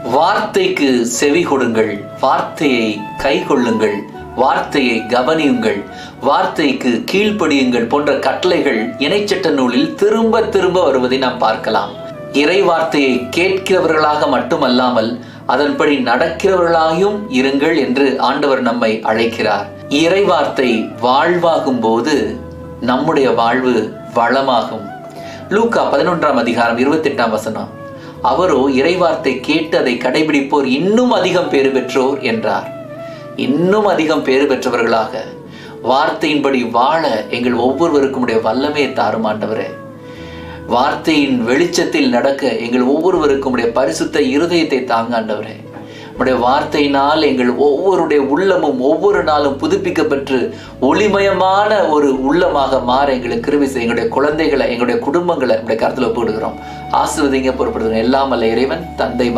வார்த்தைக்கு செவி கொடுங்கள், வார்த்தையை கை கொள்ளுங்கள், வார்த்தையை கவனியுங்கள், வார்த்தைக்கு கீழ்ப்படியுங்கள் போன்ற கட்டளைகள் இணைச்சட்ட நூலில் திரும்ப திரும்ப வருவதை நாம் பார்க்கலாம். இறை வார்த்தையை கேட்கிறவர்களாக மட்டுமல்லாமல் அதன்படி நடக்கிறவர்களாயும் இருங்கள் என்று ஆண்டவர் நம்மை அழைக்கிறார். இறை வார்த்தை வாழ்வாகும் போது நம்முடைய வாழ்வு வளமாகும். லூக்கா 11:28 அவரோ இறைவார்த்தை கேட்டு அதை கடைபிடிப்போர் இன்னும் அதிகம் பேறு பெற்றோர் என்றார். இன்னும் அதிகம் பேறு பெற்றவர்களாக வார்த்தையின்படி வாழ எங்கள் ஒவ்வொருவருக்கும் உடைய வல்லமையை தாரும் ஆண்டவரே. வார்த்தையின் வெளிச்சத்தில் நடக்க எங்கள் ஒவ்வொருவருக்கும் உடைய பரிசுத்த இருதயத்தை தாங்க ஆண்டவரே. உடைய வார்த்தையினால் எங்கள் ஒவ்வொருடைய உள்ளமும் ஒவ்வொரு நாளும் புதுப்பிக்கப்பட்டு ஒளிமயமான ஒரு உள்ளமாக மாற எங்களுக்கு கிருபை செய்ய. எங்களுடைய குழந்தைகளை, எங்களுடைய குடும்பங்களை உடைய கருத்தில் ஒப்புவிடுகிறோம். ஆசீர்வதிங்க, பொறுப்படுத்துங்க. எல்லாம் அல்ல இறைவன், தந்தை,